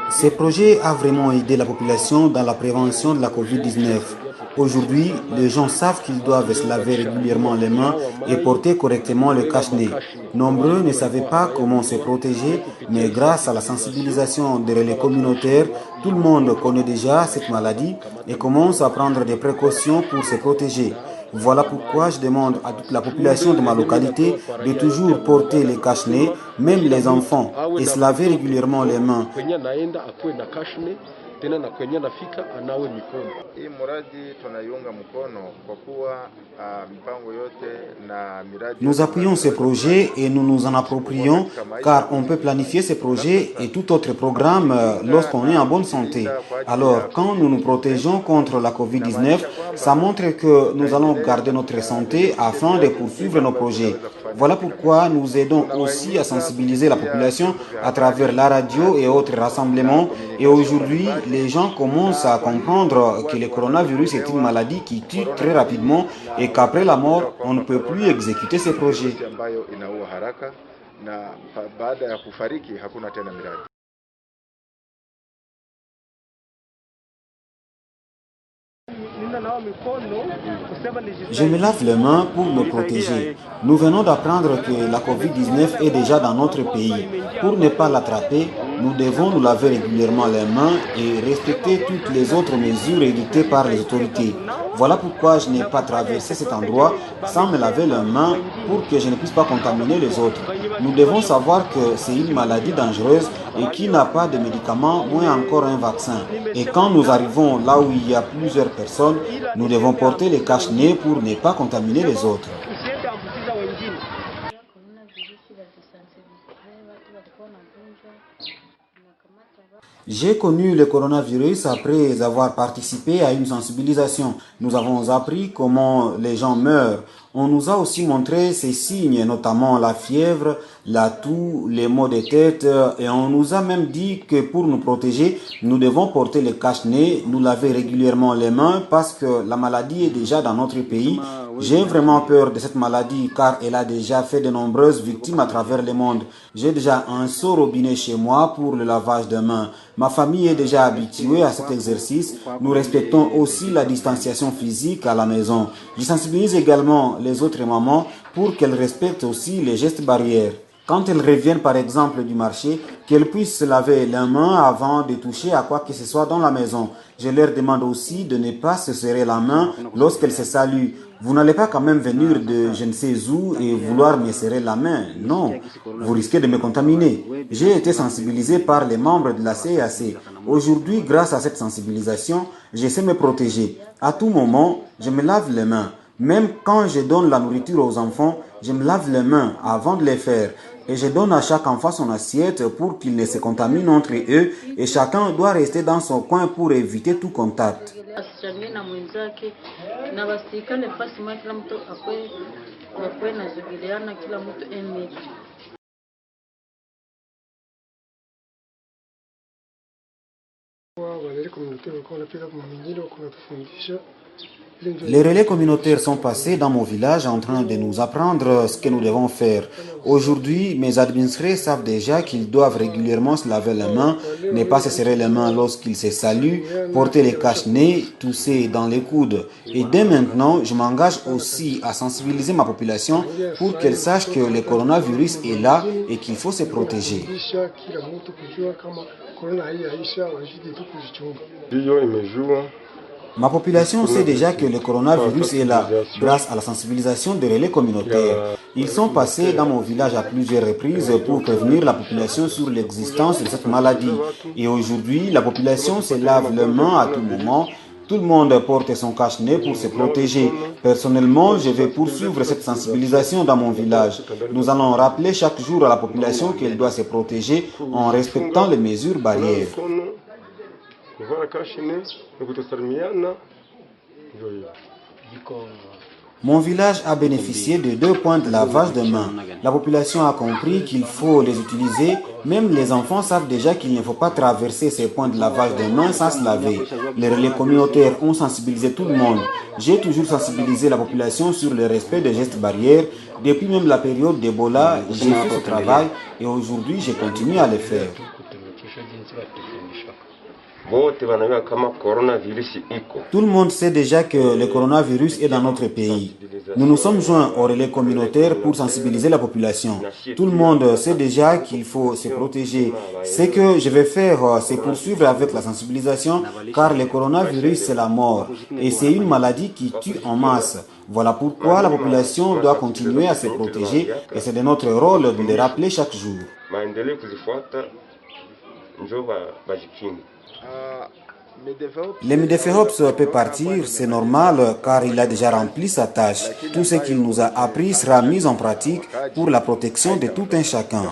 Ce projet a vraiment aidé la population dans la prévention de la COVID-19. Aujourd'hui, les gens savent qu'ils doivent se laver régulièrement les mains et porter correctement le cache-nez. Nombreux ne savaient pas comment se protéger, mais grâce à la sensibilisation des relais communautaires, tout le monde connaît déjà cette maladie et commence à prendre des précautions pour se protéger. Voilà pourquoi je demande à toute la population de ma localité de toujours porter les cache-nez, même les enfants, et se laver régulièrement les mains. Nous appuyons ce projet et nous nous en approprions car on peut planifier ce projet et tout autre programme lorsqu'on est en bonne santé. Alors, quand nous nous protégeons contre la COVID-19, ça montre que nous allons garder notre santé afin de poursuivre nos projets. Voilà pourquoi nous aidons aussi à sensibiliser la population à travers la radio et autres rassemblements. Et aujourd'hui, les gens commencent à comprendre que le coronavirus est une maladie qui tue très rapidement et qu'après la mort, on ne peut plus exécuter ces projets. Je me lave les mains pour me protéger. Nous venons d'apprendre que la COVID-19 est déjà dans notre pays. Pour ne pas l'attraper, nous devons nous laver régulièrement les mains et respecter toutes les autres mesures édictées par les autorités. Voilà pourquoi je n'ai pas traversé cet endroit sans me laver les mains pour que je ne puisse pas contaminer les autres. Nous devons savoir que c'est une maladie dangereuse et qu'il n'a pas de médicaments, moins encore un vaccin. Et quand nous arrivons là où il y a plusieurs personnes, nous devons porter les cache-nez pour ne pas contaminer les autres. J'ai connu le coronavirus après avoir participé à une sensibilisation. Nous avons appris comment les gens meurent. On nous a aussi montré ces signes, notamment la fièvre, la toux, les maux de tête, et on nous a même dit que pour nous protéger, nous devons porter les cache-nez, nous laver régulièrement les mains parce que la maladie est déjà dans notre pays. J'ai vraiment peur de cette maladie car elle a déjà fait de nombreuses victimes à travers le monde. J'ai déjà un seau robinet chez moi pour le lavage de mains. Ma famille est déjà habituée à cet exercice. Nous respectons aussi la distanciation physique à la maison. Je sensibilise également les autres mamans pour qu'elles respectent aussi les gestes barrières. Quand elles reviennent par exemple du marché, qu'elles puissent se laver les mains avant de toucher à quoi que ce soit dans la maison. Je leur demande aussi de ne pas se serrer la main lorsqu'elles se saluent. Vous n'allez pas quand même venir de je ne sais où et vouloir me serrer la main. Non, vous risquez de me contaminer. J'ai été sensibilisé par les membres de la CAC. Aujourd'hui, grâce à cette sensibilisation, je sais me protéger. À tout moment, je me lave les mains. Même quand je donne la nourriture aux enfants, je me lave les mains avant de les faire. Et je donne à chaque enfant son assiette pour qu'ils ne se contaminent entre eux et chacun doit rester dans son coin pour éviter tout contact. Les relais communautaires sont passés dans mon village en train de nous apprendre ce que nous devons faire. Aujourd'hui, mes administrés savent déjà qu'ils doivent régulièrement se laver les mains, ne pas se serrer les mains lorsqu'ils se saluent, porter les cache-nez, tousser dans les coudes. Et dès maintenant, je m'engage aussi à sensibiliser ma population pour qu'elle sache que le coronavirus est là et qu'il faut se protéger. Ma population sait déjà que le coronavirus est là, grâce à la sensibilisation des relais communautaires. Ils sont passés dans mon village à plusieurs reprises pour prévenir la population sur l'existence de cette maladie. Et aujourd'hui, la population se lave les mains à tout moment. Tout le monde porte son cache-nez pour se protéger. Personnellement, je vais poursuivre cette sensibilisation dans mon village. Nous allons rappeler chaque jour à la population qu'elle doit se protéger en respectant les mesures barrières. Kuvaa kashine ni kutosalimiana, ndio hiyo. Mon village a bénéficié de 2 points de lavage de mains. La population a compris qu'il faut les utiliser. Même les enfants savent déjà qu'il ne faut pas traverser ces points de lavage de mains sans se laver. Les relais communautaires ont sensibilisé tout le monde. J'ai toujours sensibilisé la population sur le respect des gestes barrières. Depuis même la période d'Ebola, j'ai fait ce travail et aujourd'hui, je continue à le faire. Tout le monde sait déjà que le coronavirus est dans notre pays. Nous nous sommes joints au relais communautaire pour sensibiliser la population. Tout le monde sait déjà qu'il faut se protéger. Ce que je vais faire, c'est poursuivre avec la sensibilisation, car le coronavirus, c'est la mort. Et c'est une maladie qui tue en masse. Voilà pourquoi la population doit continuer à se protéger et c'est de notre rôle de le rappeler chaque jour. Le Medefehops peut partir, c'est normal car il a déjà rempli sa tâche. Tout ce qu'il nous a appris sera mis en pratique pour la protection de tout un chacun.